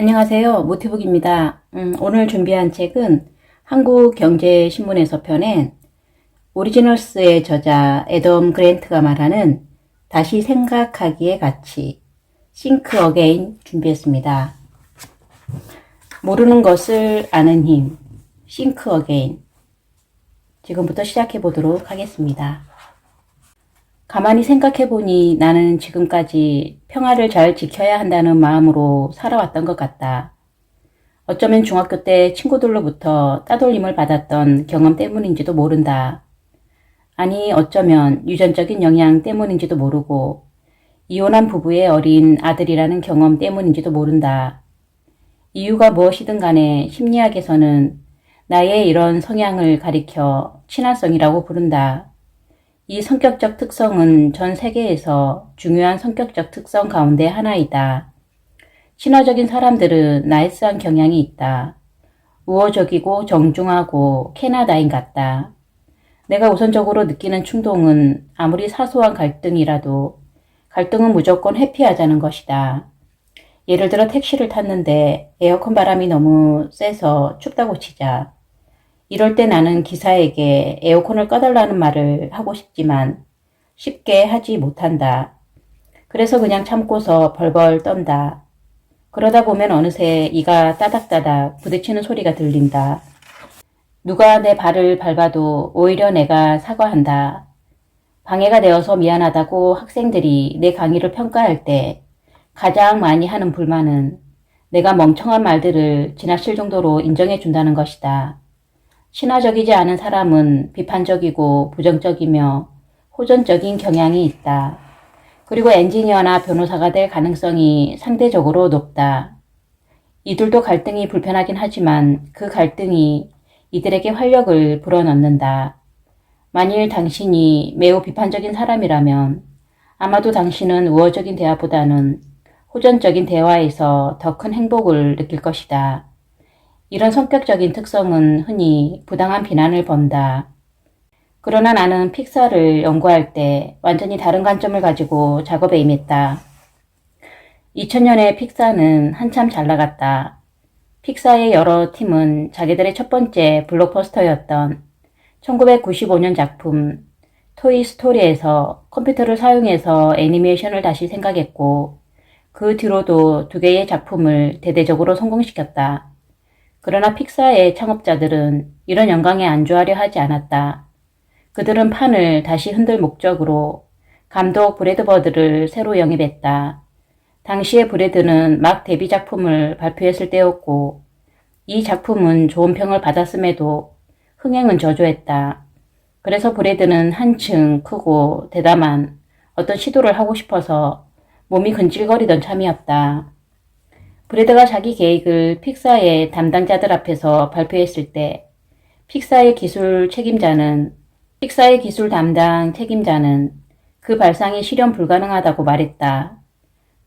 안녕하세요. 모티북입니다. 오늘 준비한 책은 한국경제신문에서 펴낸 오리지널스의 저자 애덤 그랜트가 말하는 다시 생각하기의 가치, Think Again 준비했습니다. 모르는 것을 아는 힘, Think Again. 지금부터 시작해 보도록 하겠습니다. 가만히 생각해보니 나는 지금까지 평화를 잘 지켜야 한다는 마음으로 살아왔던 것 같다. 어쩌면 중학교 때 친구들로부터 따돌림을 받았던 경험 때문인지도 모른다. 아니, 어쩌면 유전적인 영향 때문인지도 모르고 이혼한 부부의 어린 아들이라는 경험 때문인지도 모른다. 이유가 무엇이든 간에 심리학에서는 나의 이런 성향을 가리켜 친화성이라고 부른다. 이 성격적 특성은 전 세계에서 중요한 성격적 특성 가운데 하나이다. 친화적인 사람들은 나이스한 경향이 있다. 우호적이고 정중하고 캐나다인 같다. 내가 우선적으로 느끼는 충동은 아무리 사소한 갈등이라도 갈등은 무조건 회피하자는 것이다. 예를 들어 택시를 탔는데 에어컨 바람이 너무 세서 춥다고 치자. 이럴 때 나는 기사에게 에어컨을 꺼달라는 말을 하고 싶지만 쉽게 하지 못한다. 그래서 그냥 참고서 벌벌 떤다. 그러다 보면 어느새 이가 따닥따닥 부딪히는 소리가 들린다. 누가 내 발을 밟아도 오히려 내가 사과한다. 방해가 되어서 미안하다고 학생들이 내 강의를 평가할 때 가장 많이 하는 불만은 내가 멍청한 말들을 지나칠 정도로 인정해 준다는 것이다. 친화적이지 않은 사람은 비판적이고 부정적이며 호전적인 경향이 있다. 그리고 엔지니어나 변호사가 될 가능성이 상대적으로 높다. 이들도 갈등이 불편하긴 하지만 그 갈등이 이들에게 활력을 불어넣는다. 만일 당신이 매우 비판적인 사람이라면 아마도 당신은 우호적인 대화보다는 호전적인 대화에서 더 큰 행복을 느낄 것이다. 이런 성격적인 특성은 흔히 부당한 비난을 번다. 그러나 나는 픽사를 연구할 때 완전히 다른 관점을 가지고 작업에 임했다. 2000년에 픽사는 한참 잘 나갔다. 픽사의 여러 팀은 자기들의 첫 번째 블록버스터였던 1995년 작품 토이 스토리에서 컴퓨터를 사용해서 애니메이션을 다시 생각했고 그 뒤로도 두 개의 작품을 대대적으로 성공시켰다. 그러나 픽사의 창업자들은 이런 영광에 안주하려 하지 않았다. 그들은 판을 다시 흔들 목적으로 감독 브래드 버드를 새로 영입했다. 당시에 브래드는 막 데뷔 작품을 발표했을 때였고 이 작품은 좋은 평을 받았음에도 흥행은 저조했다. 그래서 브래드는 한층 크고 대담한 어떤 시도를 하고 싶어서 몸이 근질거리던 참이었다. 브래드가 자기 계획을 픽사의 담당자들 앞에서 발표했을 때 픽사의 기술 담당 책임자는 그 발상이 실현 불가능하다고 말했다.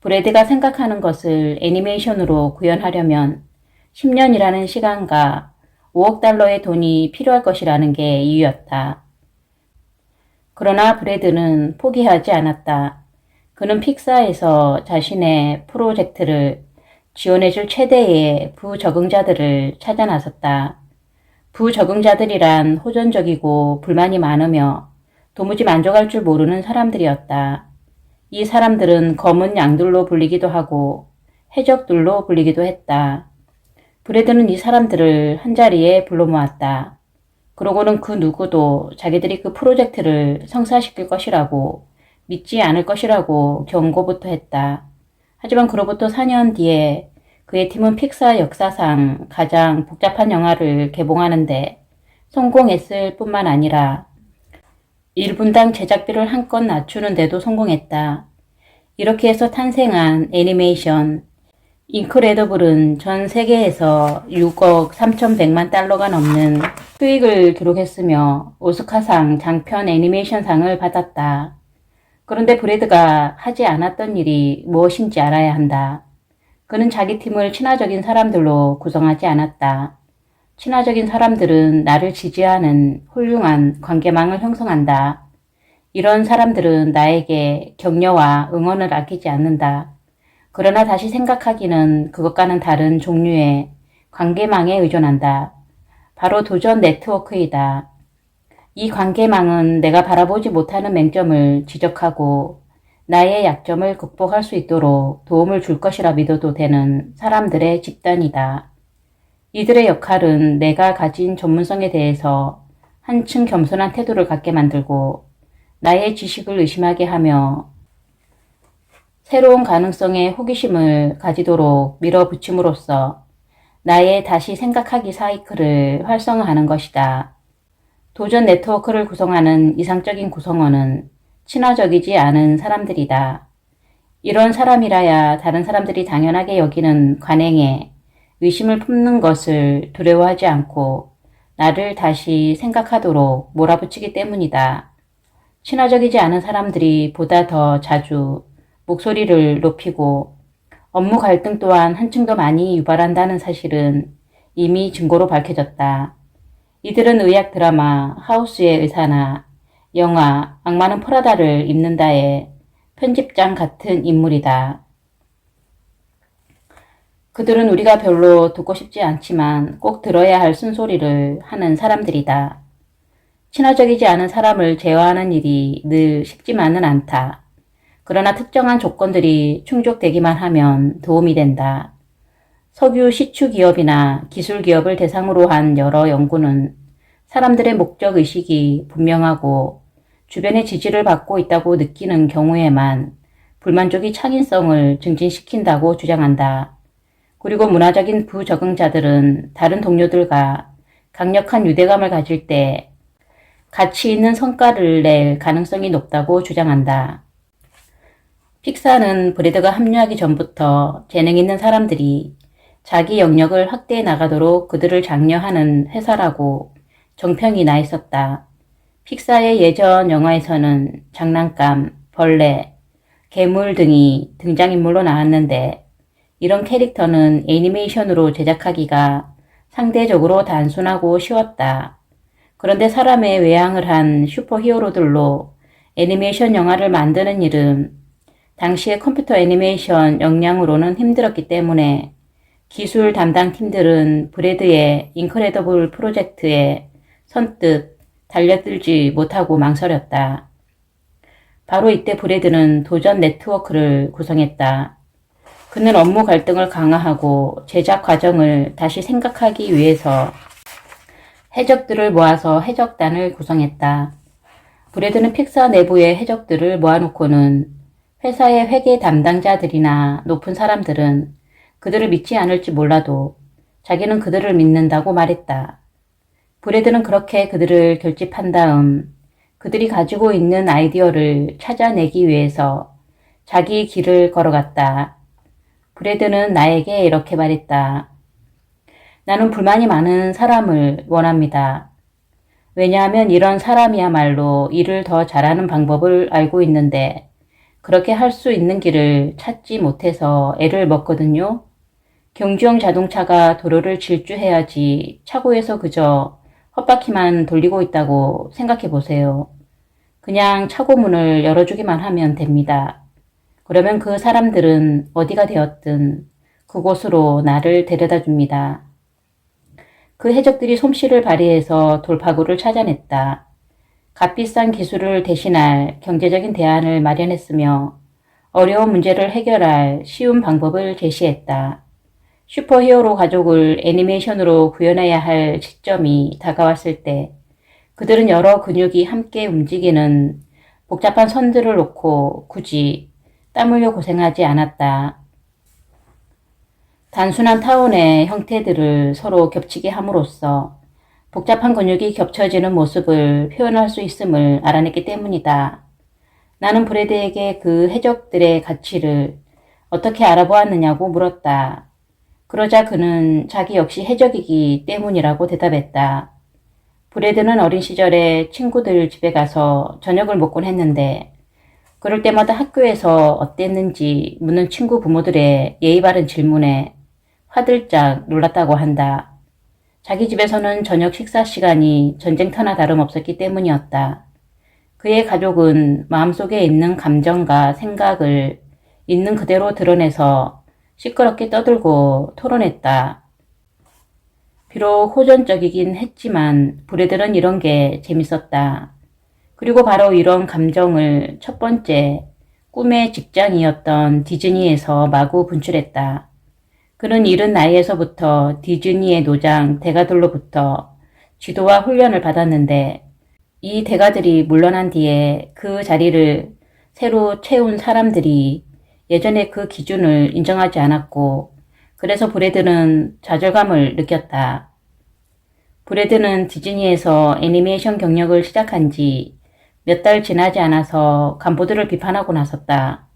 브래드가 생각하는 것을 애니메이션으로 구현하려면 10년이라는 시간과 5억 달러의 돈이 필요할 것이라는 게 이유였다. 그러나 브래드는 포기하지 않았다. 그는 픽사에서 자신의 프로젝트를 지원해줄 최대의 부적응자들을 찾아 나섰다. 부적응자들이란 호전적이고 불만이 많으며 도무지 만족할 줄 모르는 사람들이었다. 이 사람들은 검은 양들로 불리기도 하고 해적들로 불리기도 했다. 브래드는 이 사람들을 한자리에 불러 모았다. 그러고는 그 누구도 자기들이 그 프로젝트를 성사시킬 것이라고 믿지 않을 것이라고 경고부터 했다. 하지만 그로부터 4년 뒤에 그의 팀은 픽사 역사상 가장 복잡한 영화를 개봉하는데 성공했을 뿐만 아니라 1분당 제작비를 한껏 낮추는 데도 성공했다. 이렇게 해서 탄생한 애니메이션 인크레더블은 전 세계에서 6억 3,100만 달러가 넘는 수익을 기록했으며 오스카상 장편 애니메이션상을 받았다. 그런데 브래드가 하지 않았던 일이 무엇인지 알아야 한다. 그는 자기 팀을 친화적인 사람들로 구성하지 않았다. 친화적인 사람들은 나를 지지하는 훌륭한 관계망을 형성한다. 이런 사람들은 나에게 격려와 응원을 아끼지 않는다. 그러나 다시 생각하기는 그것과는 다른 종류의 관계망에 의존한다. 바로 도전 네트워크이다. 이 관계망은 내가 바라보지 못하는 맹점을 지적하고 나의 약점을 극복할 수 있도록 도움을 줄 것이라 믿어도 되는 사람들의 집단이다. 이들의 역할은 내가 가진 전문성에 대해서 한층 겸손한 태도를 갖게 만들고 나의 지식을 의심하게 하며 새로운 가능성에 호기심을 가지도록 밀어붙임으로써 나의 다시 생각하기 사이클을 활성화하는 것이다. 도전 네트워크를 구성하는 이상적인 구성원은 친화적이지 않은 사람들이다. 이런 사람이라야 다른 사람들이 당연하게 여기는 관행에 의심을 품는 것을 두려워하지 않고 나를 다시 생각하도록 몰아붙이기 때문이다. 친화적이지 않은 사람들이 보다 더 자주 목소리를 높이고 업무 갈등 또한 한층 더 많이 유발한다는 사실은 이미 증거로 밝혀졌다. 이들은 의학 드라마 하우스의 의사나 영화 악마는 프라다를 입는다의 편집장 같은 인물이다. 그들은 우리가 별로 듣고 싶지 않지만 꼭 들어야 할 쓴소리를 하는 사람들이다. 친화적이지 않은 사람을 제어하는 일이 늘 쉽지만은 않다. 그러나 특정한 조건들이 충족되기만 하면 도움이 된다. 석유 시추 기업이나 기술 기업을 대상으로 한 여러 연구는 사람들의 목적 의식이 분명하고 주변의 지지를 받고 있다고 느끼는 경우에만 불만족이 창의성을 증진시킨다고 주장한다. 그리고 문화적인 부적응자들은 다른 동료들과 강력한 유대감을 가질 때 가치 있는 성과를 낼 가능성이 높다고 주장한다. 픽사는 브래드가 합류하기 전부터 재능 있는 사람들이 자기 영역을 확대해 나가도록 그들을 장려하는 회사라고 정평이 나 있었다. 픽사의 예전 영화에서는 장난감, 벌레, 괴물 등이 등장인물로 나왔는데 이런 캐릭터는 애니메이션으로 제작하기가 상대적으로 단순하고 쉬웠다. 그런데 사람의 외양을 한 슈퍼히어로들로 애니메이션 영화를 만드는 일은 당시의 컴퓨터 애니메이션 역량으로는 힘들었기 때문에 기술 담당 팀들은 브래드의 인크레더블 프로젝트에 선뜻 달려들지 못하고 망설였다. 바로 이때 브래드는 도전 네트워크를 구성했다. 그는 업무 갈등을 강화하고 제작 과정을 다시 생각하기 위해서 해적들을 모아서 해적단을 구성했다. 브래드는 픽사 내부의 해적들을 모아놓고는 회사의 회계 담당자들이나 높은 사람들은 그들을 믿지 않을지 몰라도 자기는 그들을 믿는다고 말했다. 브래드는 그렇게 그들을 결집한 다음 그들이 가지고 있는 아이디어를 찾아내기 위해서 자기 길을 걸어갔다. 브래드는 나에게 이렇게 말했다. 나는 불만이 많은 사람을 원합니다. 왜냐하면 이런 사람이야말로 일을 더 잘하는 방법을 알고 있는데 그렇게 할 수 있는 길을 찾지 못해서 애를 먹거든요. 경주형 자동차가 도로를 질주해야지 차고에서 그저 헛바퀴만 돌리고 있다고 생각해 보세요. 그냥 차고 문을 열어주기만 하면 됩니다. 그러면 그 사람들은 어디가 되었든 그곳으로 나를 데려다 줍니다. 그 해적들이 솜씨를 발휘해서 돌파구를 찾아냈다. 값비싼 기술을 대신할 경제적인 대안을 마련했으며 어려운 문제를 해결할 쉬운 방법을 제시했다. 슈퍼히어로 가족을 애니메이션으로 구현해야 할 시점이 다가왔을 때 그들은 여러 근육이 함께 움직이는 복잡한 선들을 놓고 굳이 땀 흘려 고생하지 않았다. 단순한 타원의 형태들을 서로 겹치게 함으로써 복잡한 근육이 겹쳐지는 모습을 표현할 수 있음을 알아냈기 때문이다. 나는 브래드에게 그 해적들의 가치를 어떻게 알아보았느냐고 물었다. 그러자 그는 자기 역시 해적이기 때문이라고 대답했다. 브래드는 어린 시절에 친구들 집에 가서 저녁을 먹곤 했는데 그럴 때마다 학교에서 어땠는지 묻는 친구 부모들의 예의 바른 질문에 화들짝 놀랐다고 한다. 자기 집에서는 저녁 식사 시간이 전쟁터나 다름없었기 때문이었다. 그의 가족은 마음속에 있는 감정과 생각을 있는 그대로 드러내서 시끄럽게 떠들고 토론했다. 비록 호전적이긴 했지만 부레들은 이런 게 재밌었다. 그리고 바로 이런 감정을 첫 번째 꿈의 직장이었던 디즈니에서 마구 분출했다. 그는 이른 나이에서부터 디즈니의 노장 대가들로부터 지도와 훈련을 받았는데 이 대가들이 물러난 뒤에 그 자리를 새로 채운 사람들이 예전에 그 기준을 인정하지 않았고 그래서 브래드는 좌절감을 느꼈다. 브래드는 디즈니에서 애니메이션 경력을 시작한 지 몇 달 지나지 않아서 간부들을 비판하고 나섰다.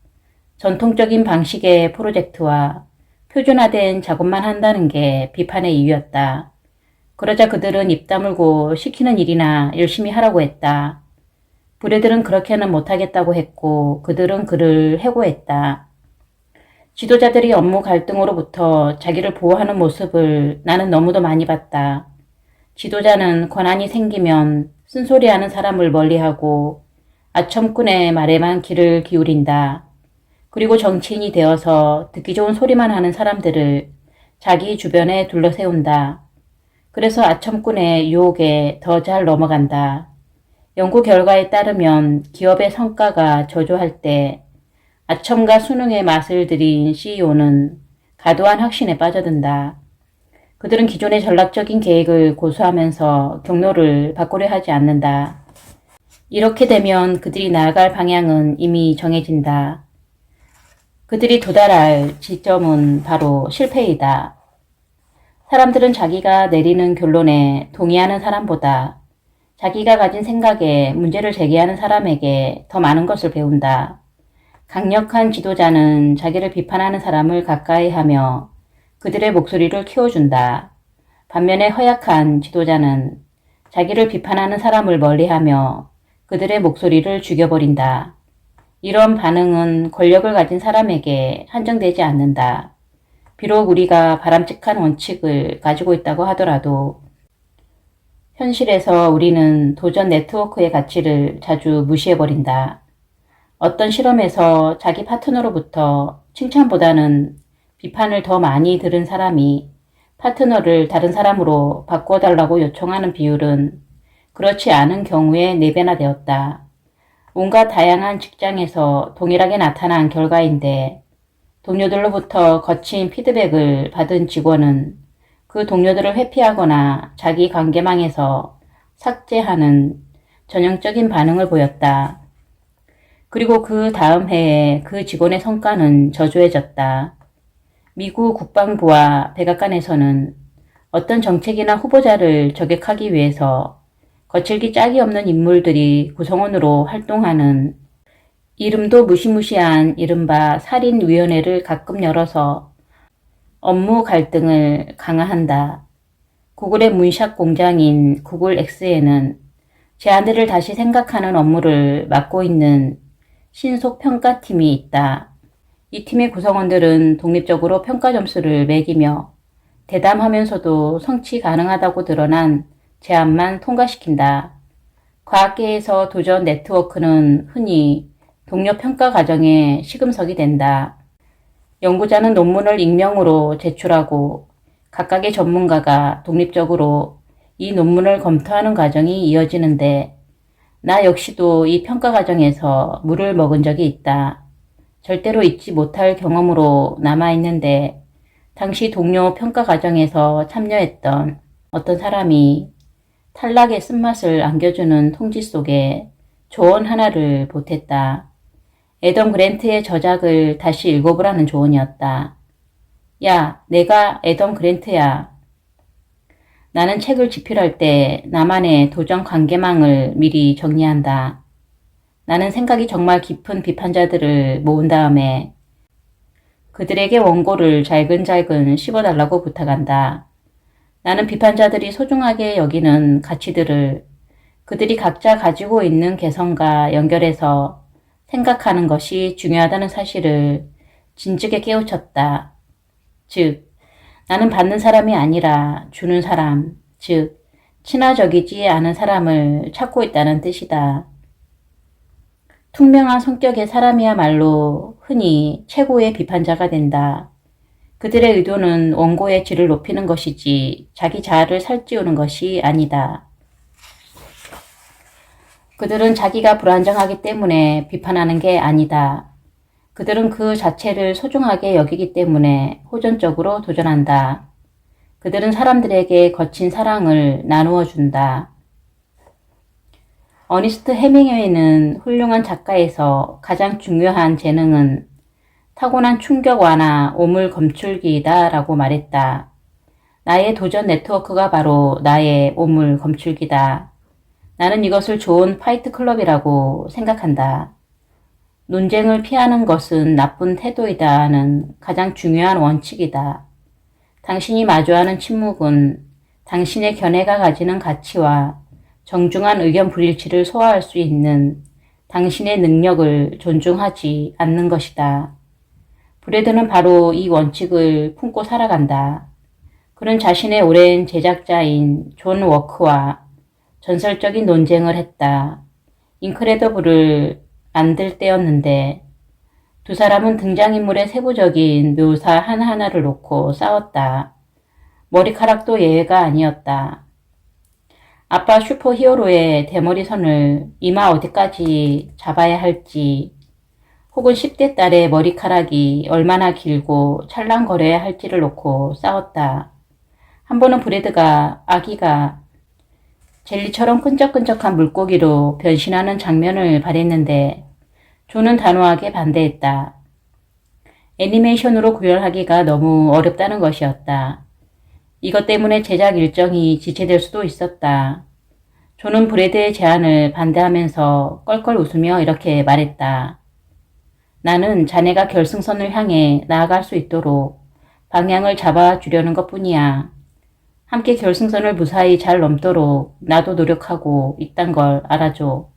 전통적인 방식의 프로젝트와 표준화된 작업만 한다는 게 비판의 이유였다. 그러자 그들은 입 다물고 시키는 일이나 열심히 하라고 했다. 브래들은 그렇게는 못하겠다고 했고 그들은 그를 해고했다. 지도자들이 업무 갈등으로부터 자기를 보호하는 모습을 나는 너무도 많이 봤다. 지도자는 권한이 생기면 쓴소리하는 사람을 멀리하고 아첨꾼의 말에만 귀를 기울인다. 그리고 정치인이 되어서 듣기 좋은 소리만 하는 사람들을 자기 주변에 둘러세운다. 그래서 아첨꾼의 유혹에 더 잘 넘어간다. 연구 결과에 따르면 기업의 성과가 저조할 때 아첨과 수능의 맛을 들인 CEO는 과도한 확신에 빠져든다. 그들은 기존의 전략적인 계획을 고수하면서 경로를 바꾸려 하지 않는다. 이렇게 되면 그들이 나아갈 방향은 이미 정해진다. 그들이 도달할 지점은 바로 실패이다. 사람들은 자기가 내리는 결론에 동의하는 사람보다 자기가 가진 생각에 문제를 제기하는 사람에게 더 많은 것을 배운다. 강력한 지도자는 자기를 비판하는 사람을 가까이 하며 그들의 목소리를 키워준다. 반면에 허약한 지도자는 자기를 비판하는 사람을 멀리하며 그들의 목소리를 죽여버린다. 이런 반응은 권력을 가진 사람에게 한정되지 않는다. 비록 우리가 바람직한 원칙을 가지고 있다고 하더라도 현실에서 우리는 도전 네트워크의 가치를 자주 무시해버린다. 어떤 실험에서 자기 파트너로부터 칭찬보다는 비판을 더 많이 들은 사람이 파트너를 다른 사람으로 바꿔달라고 요청하는 비율은 그렇지 않은 경우에 4배나 되었다. 온갖 다양한 직장에서 동일하게 나타난 결과인데 동료들로부터 거친 피드백을 받은 직원은 그 동료들을 회피하거나 자기 관계망에서 삭제하는 전형적인 반응을 보였다. 그리고 그 다음 해에 그 직원의 성과는 저조해졌다. 미국 국방부와 백악관에서는 어떤 정책이나 후보자를 저격하기 위해서 거칠기 짝이 없는 인물들이 구성원으로 활동하는 이름도 무시무시한 이른바 살인위원회를 가끔 열어서 업무 갈등을 강화한다. 구글의 문샷 공장인 구글X에는 제안들을 다시 생각하는 업무를 맡고 있는 신속평가팀이 있다. 이 팀의 구성원들은 독립적으로 평가 점수를 매기며 대담하면서도 성취 가능하다고 드러난 제안만 통과시킨다. 과학계에서 도전 네트워크는 흔히 동료 평가 과정의 시금석이 된다. 연구자는 논문을 익명으로 제출하고 각각의 전문가가 독립적으로 이 논문을 검토하는 과정이 이어지는데 나 역시도 이 평가 과정에서 물을 먹은 적이 있다. 절대로 잊지 못할 경험으로 남아있는데 당시 동료 평가 과정에서 참여했던 어떤 사람이 탈락의 쓴맛을 안겨주는 통지 속에 조언 하나를 보탰다. 애덤 그랜트의 저작을 다시 읽어보라는 조언이었다. 야, 내가 애덤 그랜트야. 나는 책을 집필할 때 나만의 도전 관계망을 미리 정리한다. 나는 생각이 정말 깊은 비판자들을 모은 다음에 그들에게 원고를 잘근잘근 씹어달라고 부탁한다. 나는 비판자들이 소중하게 여기는 가치들을 그들이 각자 가지고 있는 개성과 연결해서 생각하는 것이 중요하다는 사실을 진즉에 깨우쳤다. 즉, 나는 받는 사람이 아니라 주는 사람, 즉, 친화적이지 않은 사람을 찾고 있다는 뜻이다. 퉁명한 성격의 사람이야말로 흔히 최고의 비판자가 된다. 그들의 의도는 원고의 질을 높이는 것이지 자기 자아를 살찌우는 것이 아니다. 그들은 자기가 불안정하기 때문에 비판하는 게 아니다. 그들은 그 자체를 소중하게 여기기 때문에 호전적으로 도전한다. 그들은 사람들에게 거친 사랑을 나누어 준다. 어니스트 해밍웨이는 훌륭한 작가에서 가장 중요한 재능은 타고난 충격 완화, 오물 검출기이다 라고 말했다. 나의 도전 네트워크가 바로 나의 오물 검출기다. 나는 이것을 좋은 파이트 클럽이라고 생각한다. 논쟁을 피하는 것은 나쁜 태도이다는 가장 중요한 원칙이다. 당신이 마주하는 침묵은 당신의 견해가 가지는 가치와 정중한 의견 불일치를 소화할 수 있는 당신의 능력을 존중하지 않는 것이다. 브래드는 바로 이 원칙을 품고 살아간다. 그는 자신의 오랜 제작자인 존 워크와 전설적인 논쟁을 했다. 인크레더블을 만들 때였는데 두 사람은 등장인물의 세부적인 묘사 하나하나를 놓고 싸웠다. 머리카락도 예외가 아니었다. 아빠 슈퍼히어로의 대머리 선을 이마 어디까지 잡아야 할지 혹은 10대 딸의 머리카락이 얼마나 길고 찰랑거려야 할지를 놓고 싸웠다. 한 번은 브래드가 아기가 젤리처럼 끈적끈적한 물고기로 변신하는 장면을 바랬는데 존은 단호하게 반대했다. 애니메이션으로 구현하기가 너무 어렵다는 것이었다. 이것 때문에 제작 일정이 지체될 수도 있었다. 존은 브래드의 제안을 반대하면서 껄껄 웃으며 이렇게 말했다. 나는 자네가 결승선을 향해 나아갈 수 있도록 방향을 잡아주려는 것뿐이야. 함께 결승선을 무사히 잘 넘도록 나도 노력하고 있단 걸 알아줘.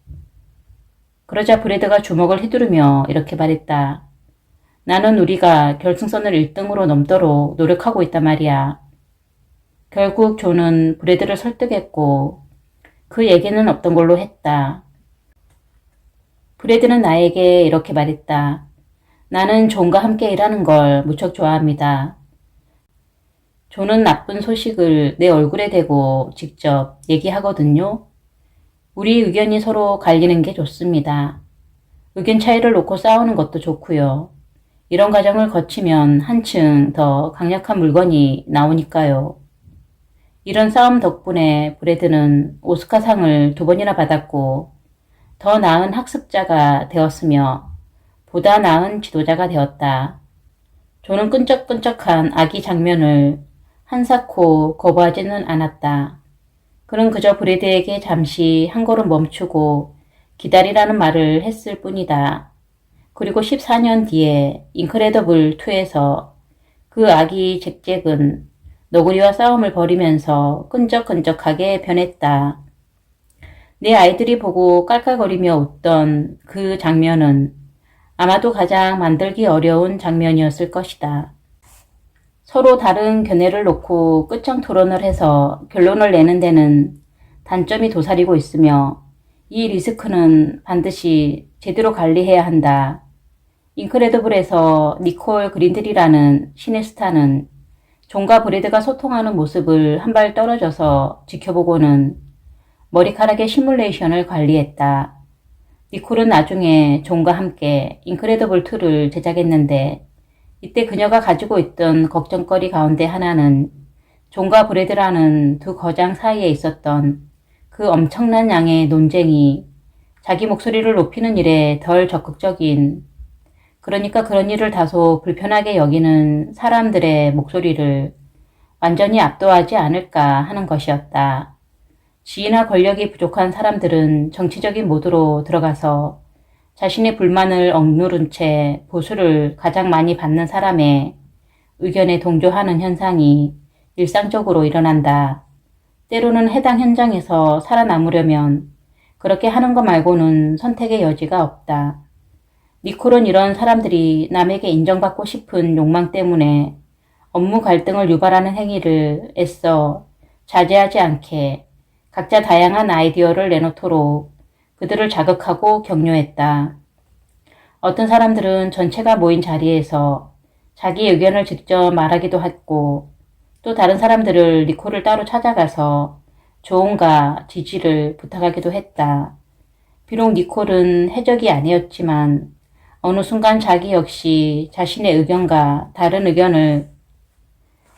그러자 브래드가 주먹을 휘두르며 이렇게 말했다. 나는 우리가 결승선을 1등으로 넘도록 노력하고 있단 말이야. 결국 존은 브래드를 설득했고 그 얘기는 없던 걸로 했다. 브래드는 나에게 이렇게 말했다. 나는 존과 함께 일하는 걸 무척 좋아합니다. 존은 나쁜 소식을 내 얼굴에 대고 직접 얘기하거든요. 우리 의견이 서로 갈리는 게 좋습니다. 의견 차이를 놓고 싸우는 것도 좋고요. 이런 과정을 거치면 한층 더 강력한 물건이 나오니까요. 이런 싸움 덕분에 브래드는 오스카상을 2번이나 받았고 더 나은 학습자가 되었으며 보다 나은 지도자가 되었다. 존은 끈적끈적한 아기 장면을 한사코 거부하지는 않았다. 그는 그저 브래드에게 잠시 한 걸음 멈추고 기다리라는 말을 했을 뿐이다. 그리고 14년 뒤에 인크레더블 2에서 그 아기 잭잭은 너구리와 싸움을 벌이면서 끈적끈적하게 변했다. 내 아이들이 보고 깔깔거리며 웃던 그 장면은 아마도 가장 만들기 어려운 장면이었을 것이다. 서로 다른 견해를 놓고 끝장 토론을 해서 결론을 내는 데는 단점이 도사리고 있으며 이 리스크는 반드시 제대로 관리해야 한다. 인크레더블에서 니콜 그린들이라는 신의 스타는 존과 브래드가 소통하는 모습을 한 발 떨어져서 지켜보고는 머리카락의 시뮬레이션을 관리했다. 니콜은 나중에 존과 함께 인크레더블2를 제작했는데 이때 그녀가 가지고 있던 걱정거리 가운데 하나는 존과 브래드라는 두 거장 사이에 있었던 그 엄청난 양의 논쟁이 자기 목소리를 높이는 일에 덜 적극적인, 그러니까 그런 일을 다소 불편하게 여기는 사람들의 목소리를 완전히 압도하지 않을까 하는 것이었다. 지위나 권력이 부족한 사람들은 정치적인 모드로 들어가서 자신의 불만을 억누른 채 보수를 가장 많이 받는 사람의 의견에 동조하는 현상이 일상적으로 일어난다. 때로는 해당 현장에서 살아남으려면 그렇게 하는 것 말고는 선택의 여지가 없다. 니콜은 이런 사람들이 남에게 인정받고 싶은 욕망 때문에 업무 갈등을 유발하는 행위를 애써 자제하지 않게 각자 다양한 아이디어를 내놓도록 그들을 자극하고 격려했다. 어떤 사람들은 전체가 모인 자리에서 자기 의견을 직접 말하기도 했고, 또 다른 사람들을 니콜을 따로 찾아가서 조언과 지지를 부탁하기도 했다. 비록 니콜은 해적이 아니었지만 어느 순간 자기 역시 자신의 의견과 다른 의견을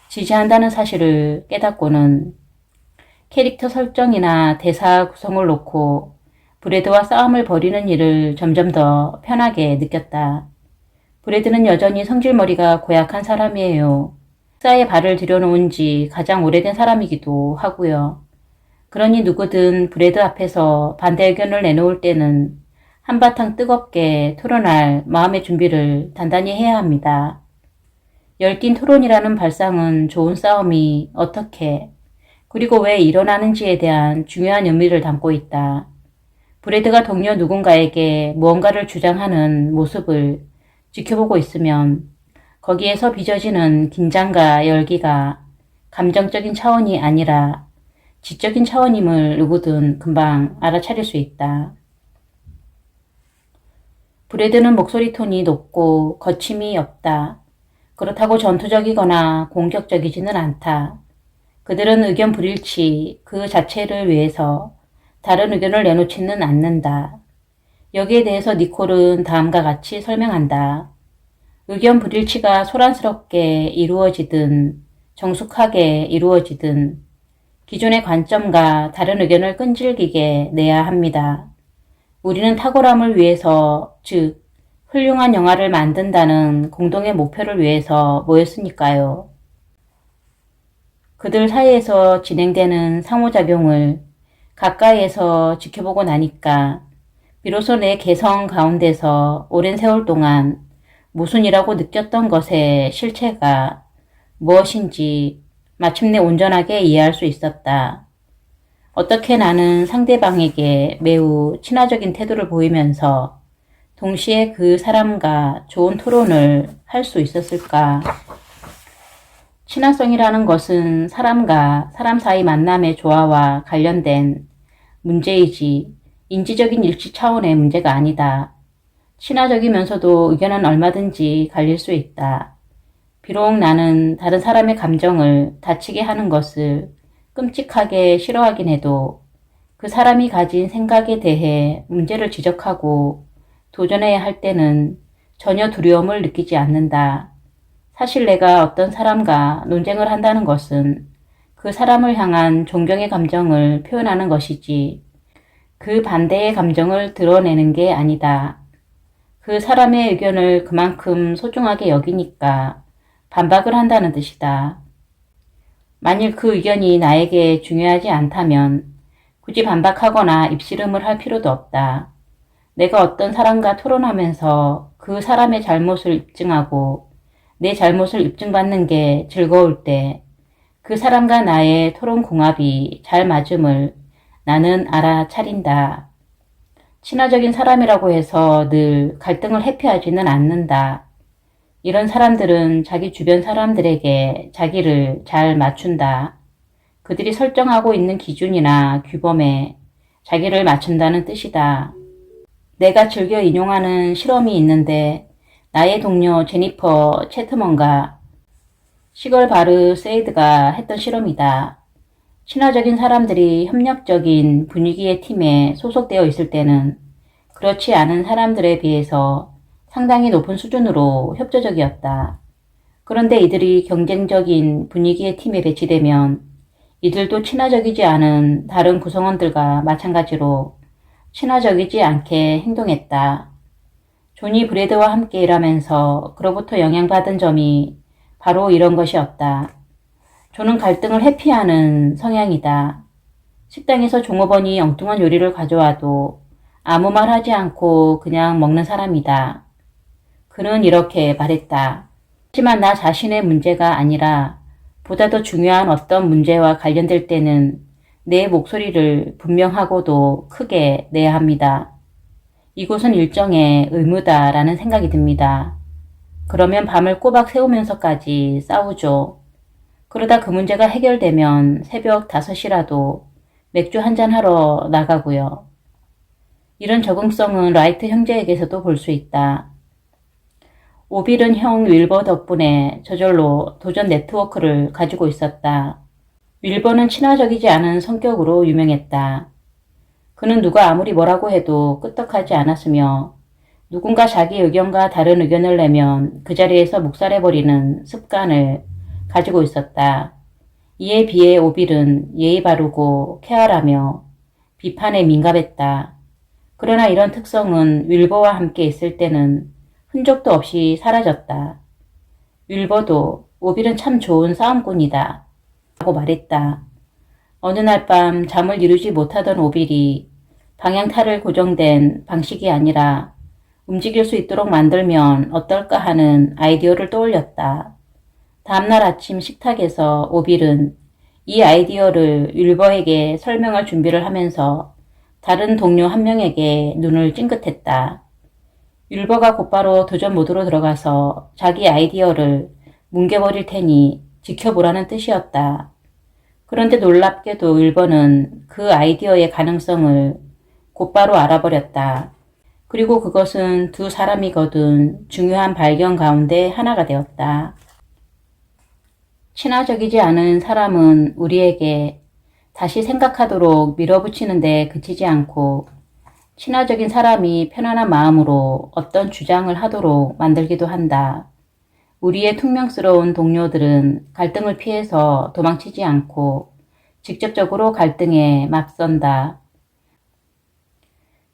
지지한다는 사실을 깨닫고는 캐릭터 설정이나 대사 구성을 놓고 브래드와 싸움을 벌이는 일을 점점 더 편하게 느꼈다. 브래드는 여전히 성질머리가 고약한 사람이에요. 역사에 발을 들여놓은 지 가장 오래된 사람이기도 하고요. 그러니 누구든 브래드 앞에서 반대 의견을 내놓을 때는 한바탕 뜨겁게 토론할 마음의 준비를 단단히 해야 합니다. 열띤 토론이라는 발상은 좋은 싸움이 어떻게 그리고 왜 일어나는지에 대한 중요한 의미를 담고 있다. 브래드가 동료 누군가에게 무언가를 주장하는 모습을 지켜보고 있으면 거기에서 빚어지는 긴장과 열기가 감정적인 차원이 아니라 지적인 차원임을 누구든 금방 알아차릴 수 있다. 브래드는 목소리 톤이 높고 거침이 없다. 그렇다고 전투적이거나 공격적이지는 않다. 그들은 의견 불일치 그 자체를 위해서 다른 의견을 내놓지는 않는다. 여기에 대해서 니콜은 다음과 같이 설명한다. 의견 불일치가 소란스럽게 이루어지든 정숙하게 이루어지든 기존의 관점과 다른 의견을 끈질기게 내야 합니다. 우리는 탁월함을 위해서, 즉 훌륭한 영화를 만든다는 공동의 목표를 위해서 모였으니까요. 그들 사이에서 진행되는 상호작용을 가까이에서 지켜보고 나니까 비로소 내 개성 가운데서 오랜 세월 동안 모순이라고 느꼈던 것의 실체가 무엇인지 마침내 온전하게 이해할 수 있었다. 어떻게 나는 상대방에게 매우 친화적인 태도를 보이면서 동시에 그 사람과 좋은 토론을 할 수 있었을까? 친화성이라는 것은 사람과 사람 사이 만남의 조화와 관련된 문제이지 인지적인 일치 차원의 문제가 아니다. 친화적이면서도 의견은 얼마든지 갈릴 수 있다. 비록 나는 다른 사람의 감정을 다치게 하는 것을 끔찍하게 싫어하긴 해도 그 사람이 가진 생각에 대해 문제를 지적하고 도전해야 할 때는 전혀 두려움을 느끼지 않는다. 사실 내가 어떤 사람과 논쟁을 한다는 것은 그 사람을 향한 존경의 감정을 표현하는 것이지 그 반대의 감정을 드러내는 게 아니다. 그 사람의 의견을 그만큼 소중하게 여기니까 반박을 한다는 뜻이다. 만일 그 의견이 나에게 중요하지 않다면 굳이 반박하거나 입씨름을 할 필요도 없다. 내가 어떤 사람과 토론하면서 그 사람의 잘못을 입증하고 내 잘못을 입증받는 게 즐거울 때 그 사람과 나의 토론 궁합이 잘 맞음을 나는 알아차린다. 친화적인 사람이라고 해서 늘 갈등을 회피하지는 않는다. 이런 사람들은 자기 주변 사람들에게 자기를 잘 맞춘다. 그들이 설정하고 있는 기준이나 규범에 자기를 맞춘다는 뜻이다. 내가 즐겨 인용하는 실험이 있는데 나의 동료 제니퍼 채트먼과 시걸 바르 세이드가 했던 실험이다. 친화적인 사람들이 협력적인 분위기의 팀에 소속되어 있을 때는 그렇지 않은 사람들에 비해서 상당히 높은 수준으로 협조적이었다. 그런데 이들이 경쟁적인 분위기의 팀에 배치되면 이들도 친화적이지 않은 다른 구성원들과 마찬가지로 친화적이지 않게 행동했다. 조니 브래드와 함께 일하면서 그로부터 영향받은 점이 바로 이런 것이었다. 조는 갈등을 회피하는 성향이다. 식당에서 종업원이 엉뚱한 요리를 가져와도 아무 말 하지 않고 그냥 먹는 사람이다. 그는 이렇게 말했다. 하지만 나 자신의 문제가 아니라 보다 더 중요한 어떤 문제와 관련될 때는 내 목소리를 분명하고도 크게 내야 합니다. 이곳은 일종의 의무다라는 생각이 듭니다. 그러면 밤을 꼬박 새우면서까지 싸우죠. 그러다 그 문제가 해결되면 새벽 5시라도 맥주 한잔 하러 나가고요. 이런 적응성은 라이트 형제에게서도 볼 수 있다. 오빌은 형 윌버 덕분에 저절로 도전 네트워크를 가지고 있었다. 윌버는 친화적이지 않은 성격으로 유명했다. 그는 누가 아무리 뭐라고 해도 끄떡하지 않았으며 누군가 자기 의견과 다른 의견을 내면 그 자리에서 묵살해버리는 습관을 가지고 있었다. 이에 비해 오빌은 예의 바르고 쾌활하며 비판에 민감했다. 그러나 이런 특성은 윌버와 함께 있을 때는 흔적도 없이 사라졌다. 윌버도 오빌은 참 좋은 싸움꾼이다 라고 말했다. 어느 날 밤 잠을 이루지 못하던 오빌이 방향타를 고정된 방식이 아니라 움직일 수 있도록 만들면 어떨까 하는 아이디어를 떠올렸다. 다음날 아침 식탁에서 오빌은 이 아이디어를 윌버에게 설명할 준비를 하면서 다른 동료 한 명에게 눈을 찡긋했다. 윌버가 곧바로 도전 모드로 들어가서 자기 아이디어를 뭉개버릴 테니 지켜보라는 뜻이었다. 그런데 놀랍게도 윌버는 그 아이디어의 가능성을 곧바로 알아버렸다. 그리고 그것은 두 사람이 거둔 중요한 발견 가운데 하나가 되었다. 친화적이지 않은 사람은 우리에게 다시 생각하도록 밀어붙이는 데 그치지 않고 친화적인 사람이 편안한 마음으로 어떤 주장을 하도록 만들기도 한다. 우리의 퉁명스러운 동료들은 갈등을 피해서 도망치지 않고 직접적으로 갈등에 맞선다.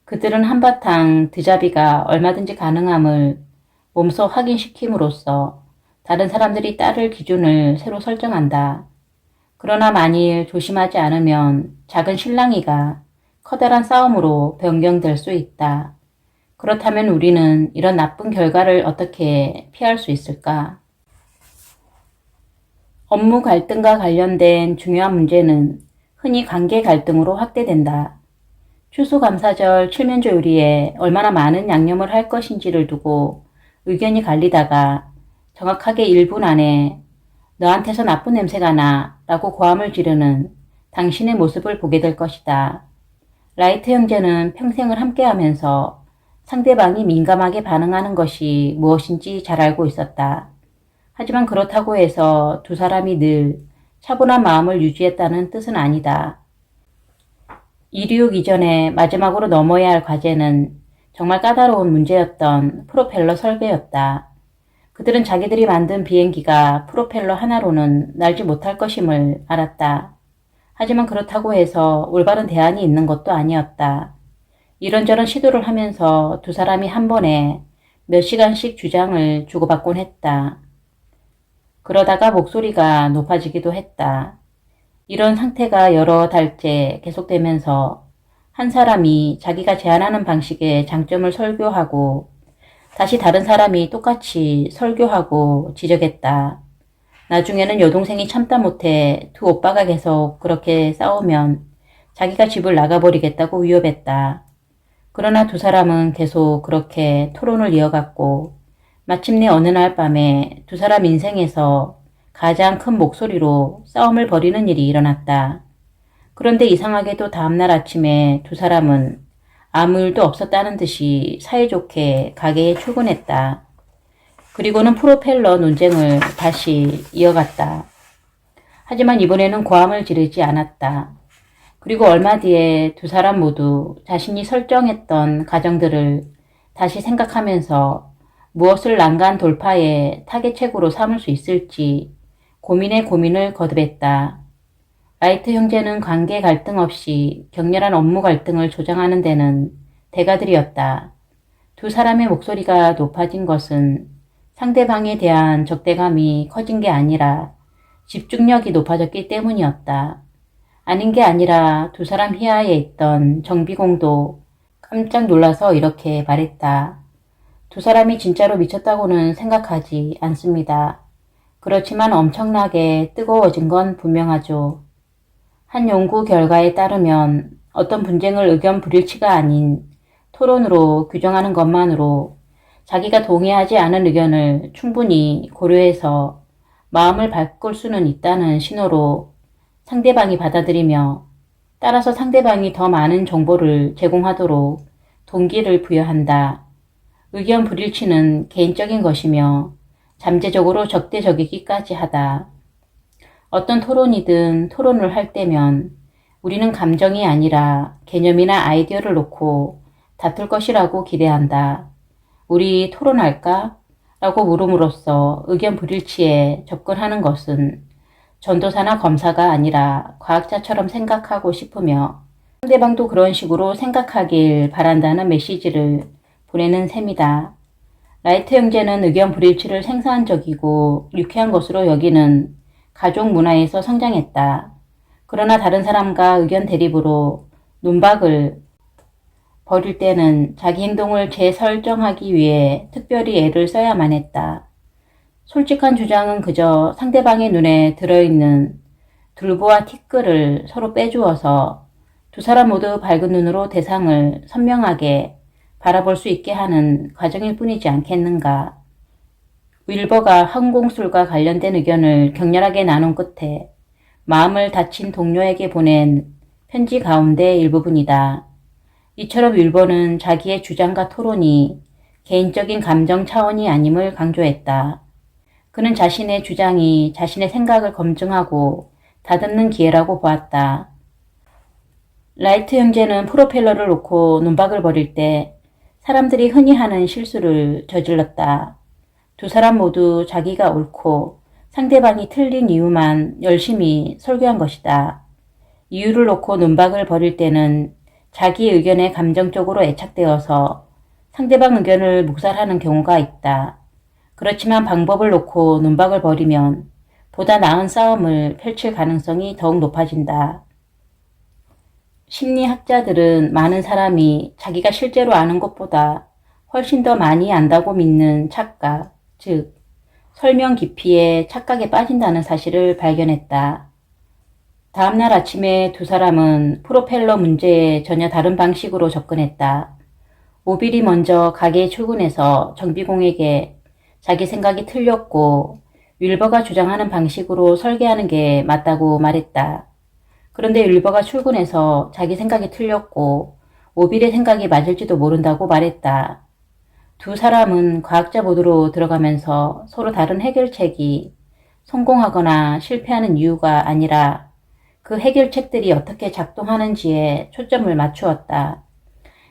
그들은 한바탕 드자비가 얼마든지 가능함을 몸소 확인시킴으로써 다른 사람들이 따를 기준을 새로 설정한다. 그러나 만일 조심하지 않으면 작은 실랑이가 커다란 싸움으로 변경될 수 있다. 그렇다면 우리는 이런 나쁜 결과를 어떻게 피할 수 있을까? 업무 갈등과 관련된 중요한 문제는 흔히 관계 갈등으로 확대된다. 추수감사절 칠면조 요리에 얼마나 많은 양념을 할 것인지를 두고 의견이 갈리다가 정확하게 1분 안에 너한테서 나쁜 냄새가 나 라고 고함을 지르는 당신의 모습을 보게 될 것이다. 라이트 형제는 평생을 함께하면서 상대방이 민감하게 반응하는 것이 무엇인지 잘 알고 있었다. 하지만 그렇다고 해서 두 사람이 늘 차분한 마음을 유지했다는 뜻은 아니다. 이륙 이전에 마지막으로 넘어야 할 과제는 정말 까다로운 문제였던 프로펠러 설계였다. 그들은 자기들이 만든 비행기가 프로펠러 하나로는 날지 못할 것임을 알았다. 하지만 그렇다고 해서 올바른 대안이 있는 것도 아니었다. 이런저런 시도를 하면서 두 사람이 한 번에 몇 시간씩 주장을 주고받곤 했다. 그러다가 목소리가 높아지기도 했다. 이런 상태가 여러 달째 계속되면서 한 사람이 자기가 제안하는 방식의 장점을 설교하고 다시 다른 사람이 똑같이 설교하고 지적했다. 나중에는 여동생이 참다 못해 두 오빠가 계속 그렇게 싸우면 자기가 집을 나가버리겠다고 위협했다. 그러나 두 사람은 계속 그렇게 토론을 이어갔고 마침내 어느 날 밤에 두 사람 인생에서 가장 큰 목소리로 싸움을 벌이는 일이 일어났다. 그런데 이상하게도 다음날 아침에 두 사람은 아무 일도 없었다는 듯이 사이좋게 가게에 출근했다. 그리고는 프로펠러 논쟁을 다시 이어갔다. 하지만 이번에는 고함을 지르지 않았다. 그리고 얼마 뒤에 두 사람 모두 자신이 설정했던 과정들을 다시 생각하면서 무엇을 난간 돌파의 타겟책으로 삼을 수 있을지 고민에 고민을 거듭했다. 라이트 형제는 관계 갈등 없이 격렬한 업무 갈등을 조장하는 데는 대가들이었다. 두 사람의 목소리가 높아진 것은 상대방에 대한 적대감이 커진 게 아니라 집중력이 높아졌기 때문이었다. 아닌 게 아니라 두 사람 희하에 있던 정비공도 깜짝 놀라서 이렇게 말했다. 두 사람이 진짜로 미쳤다고는 생각하지 않습니다. 그렇지만 엄청나게 뜨거워진 건 분명하죠. 한 연구 결과에 따르면 어떤 분쟁을 의견 불일치가 아닌 토론으로 규정하는 것만으로 자기가 동의하지 않은 의견을 충분히 고려해서 마음을 바꿀 수는 있다는 신호로 상대방이 받아들이며 따라서 상대방이 더 많은 정보를 제공하도록 동기를 부여한다. 의견 불일치는 개인적인 것이며 잠재적으로 적대적이기까지 하다. 어떤 토론이든 토론을 할 때면 우리는 감정이 아니라 개념이나 아이디어를 놓고 다툴 것이라고 기대한다. 우리 토론할까? 라고 물음으로써 의견 불일치에 접근하는 것은 전도사나 검사가 아니라 과학자처럼 생각하고 싶으며 상대방도 그런 식으로 생각하길 바란다는 메시지를 보내는 셈이다. 라이트 형제는 의견 불일치를 생산적이고 유쾌한 것으로 여기는 가족 문화에서 성장했다. 그러나 다른 사람과 의견 대립으로 논박을 벌일 때는 자기 행동을 재설정하기 위해 특별히 애를 써야만 했다. 솔직한 주장은 그저 상대방의 눈에 들어있는 둘보와 티끌을 서로 빼주어서 두 사람 모두 밝은 눈으로 대상을 선명하게 바라볼 수 있게 하는 과정일 뿐이지 않겠는가. 윌버가 항공술과 관련된 의견을 격렬하게 나눈 끝에 마음을 다친 동료에게 보낸 편지 가운데 일부분이다. 이처럼 윌버는 자기의 주장과 토론이 개인적인 감정 차원이 아님을 강조했다. 그는 자신의 주장이 자신의 생각을 검증하고 다듬는 기회라고 보았다. 라이트 형제는 프로펠러를 놓고 논박을 벌일 때 사람들이 흔히 하는 실수를 저질렀다. 두 사람 모두 자기가 옳고 상대방이 틀린 이유만 열심히 설교한 것이다. 이유를 놓고 논박을 벌일 때는 자기 의견에 감정적으로 애착되어서 상대방 의견을 묵살하는 경우가 있다. 그렇지만 방법을 놓고 논박을 벌이면 보다 나은 싸움을 펼칠 가능성이 더욱 높아진다. 심리학자들은 많은 사람이 자기가 실제로 아는 것보다 훨씬 더 많이 안다고 믿는 착각, 즉 설명 깊이에 착각에 빠진다는 사실을 발견했다. 다음날 아침에 두 사람은 프로펠러 문제에 전혀 다른 방식으로 접근했다. 오빌이 먼저 가게에 출근해서 정비공에게 자기 생각이 틀렸고 윌버가 주장하는 방식으로 설계하는 게 맞다고 말했다. 그런데 윌버가 출근해서 자기 생각이 틀렸고 오빌의 생각이 맞을지도 모른다고 말했다. 두 사람은 과학자 모드로 들어가면서 서로 다른 해결책이 성공하거나 실패하는 이유가 아니라 그 해결책들이 어떻게 작동하는지에 초점을 맞추었다.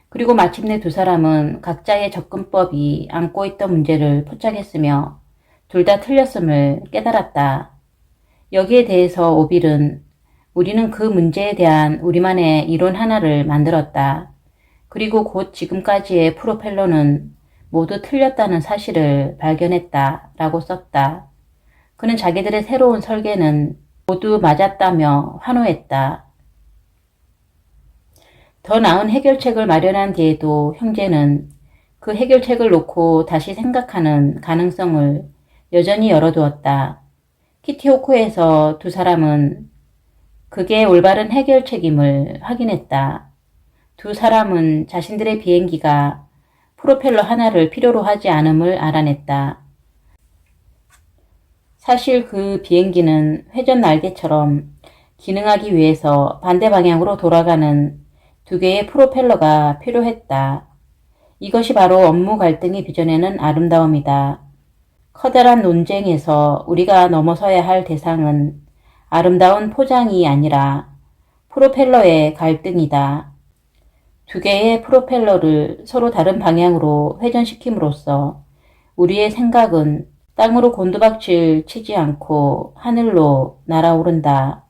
그리고 마침내 두 사람은 각자의 접근법이 안고 있던 문제를 포착했으며 둘 다 틀렸음을 깨달았다. 여기에 대해서 오빌은 우리는 그 문제에 대한 우리만의 이론 하나를 만들었다. 그리고 곧 지금까지의 프로펠러는 모두 틀렸다는 사실을 발견했다 라고 썼다. 그는 자기들의 새로운 설계는 모두 맞았다며 환호했다. 더 나은 해결책을 마련한 뒤에도 형제는 그 해결책을 놓고 다시 생각하는 가능성을 여전히 열어두었다. 키티호코에서 두 사람은 그게 올바른 해결책임을 확인했다. 두 사람은 자신들의 비행기가 프로펠러 하나를 필요로 하지 않음을 알아냈다. 사실 그 비행기는 회전 날개처럼 기능하기 위해서 반대 방향으로 돌아가는 두 개의 프로펠러가 필요했다. 이것이 바로 업무 갈등이 빚어내는 아름다움이다. 커다란 논쟁에서 우리가 넘어서야 할 대상은 아름다운 포장이 아니라 프로펠러의 갈등이다. 두 개의 프로펠러를 서로 다른 방향으로 회전시킴으로써 우리의 생각은 땅으로 곤두박질 치지 않고 하늘로 날아오른다.